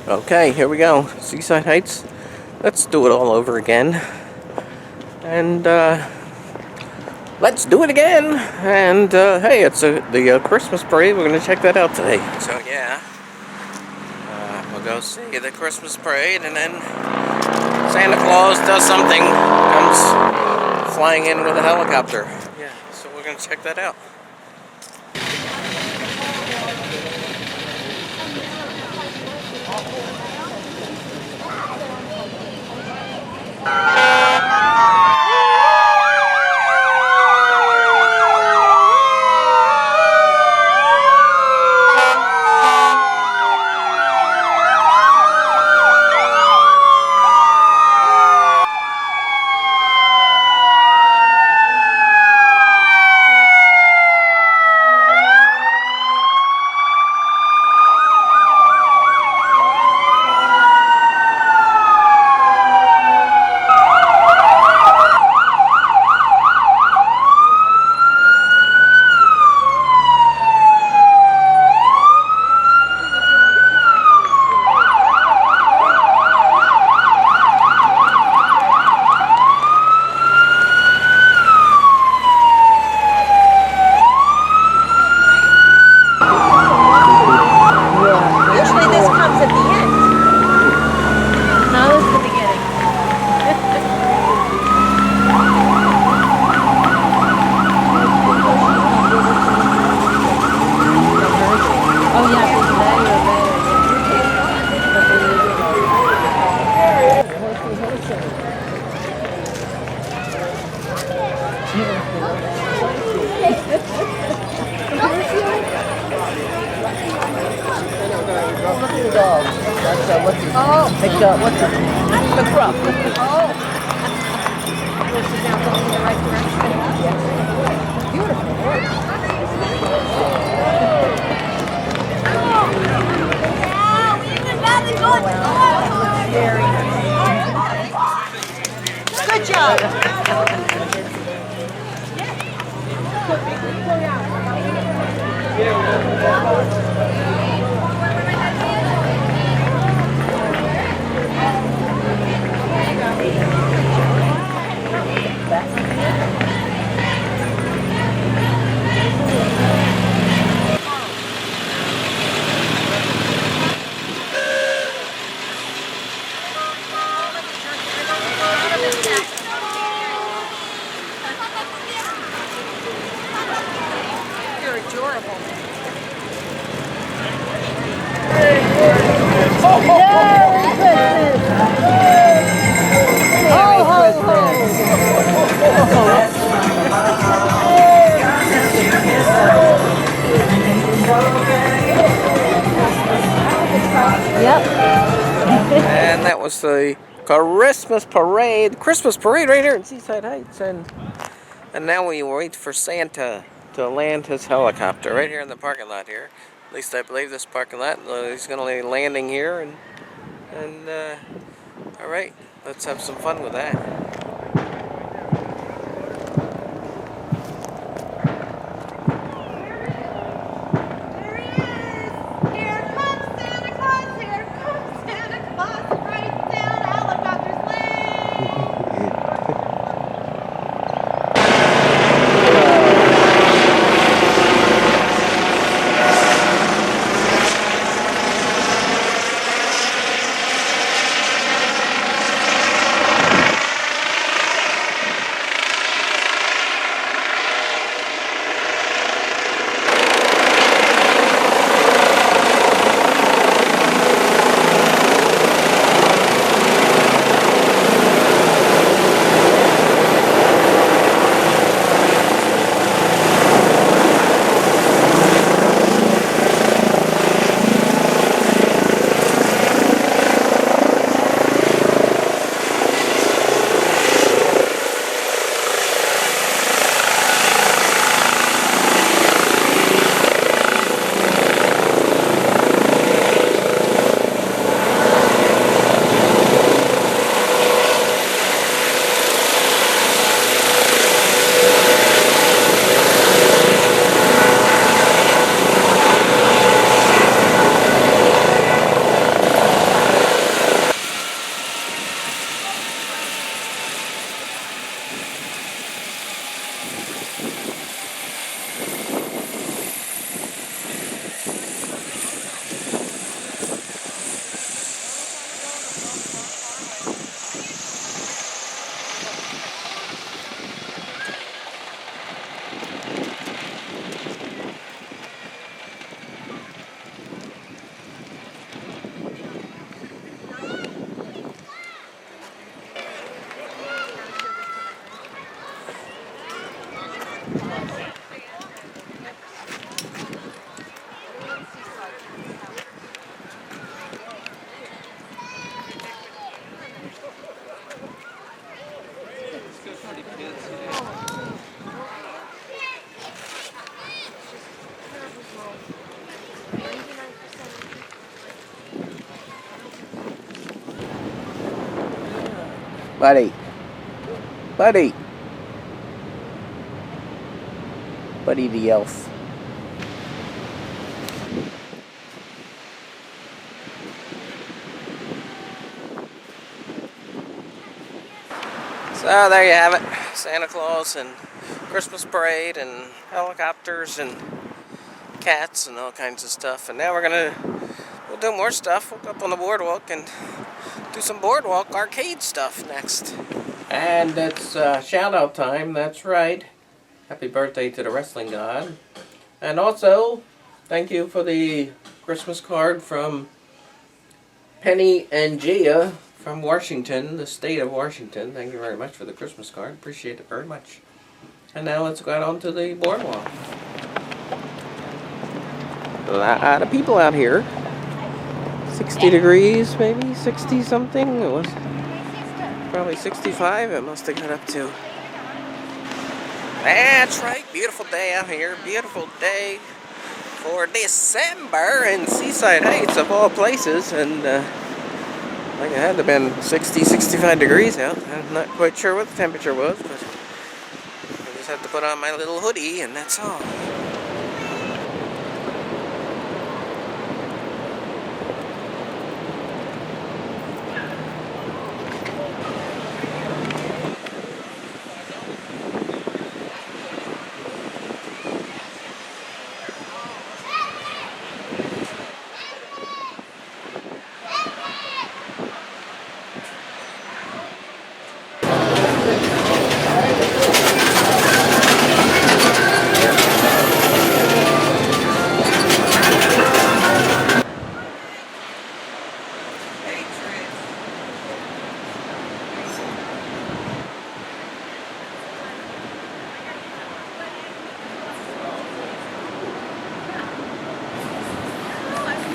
Okay, here we go. Seaside Heights. Let's do it all over again. And let's do it again. And hey, it's the Christmas parade. We're going to check that out today. So yeah, we'll go see the Christmas parade, and then Santa Claus does something. Comes flying in with a helicopter. Yeah, so we're going to check that out. Good job. You're adorable. Yep. And that was the Christmas parade right here in Seaside Heights, and now we wait for Santa to land his helicopter right here in the parking lot here. At least I believe this parking lot. He's going to be landing here, and all right, let's have some fun with that. Buddy. Buddy. Buddy the elf. So there you have it. Santa Claus and Christmas parade and helicopters and cats and all kinds of stuff. And now we'll do more stuff. We'll go up on the boardwalk and do some boardwalk arcade stuff next. And it's shout out time, that's right. Happy birthday to the wrestling god. And also, thank you for the Christmas card from Penny and Gia from Washington, the state of Washington. Thank you very much for the Christmas card. Appreciate it very much. And now let's go out onto the boardwalk. A lot of people out here. 60 degrees, maybe 60 something. It was probably 65. It must have got up to. That's right. Beautiful day out here. Beautiful day for December in Seaside Heights of all places. And like it had to have been 60, 65 degrees out. I'm not quite sure what the temperature was, but I just had to put on my little hoodie and that's all.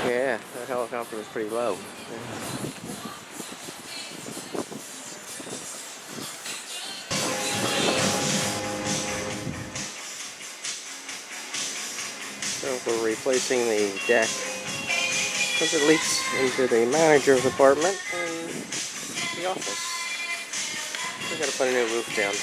Yeah, that helicopter was pretty low. So we're replacing the deck because it leaks into the manager's apartment and the office. We gotta put a new roof down.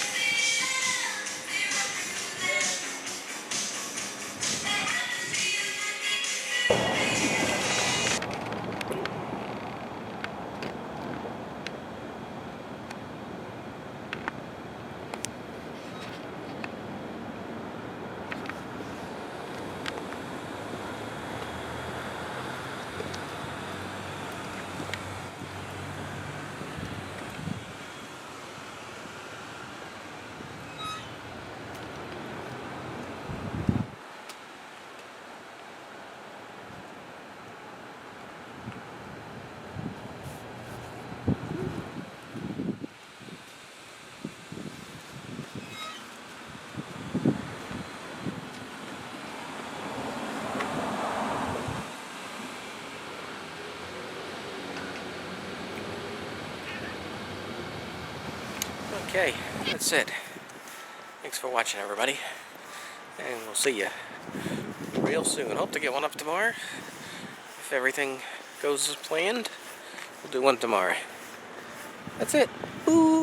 Okay, that's it. Thanks for watching, everybody. And we'll see you real soon. Hope to get one up tomorrow. If everything goes as planned, we'll do one tomorrow. That's it. Boo!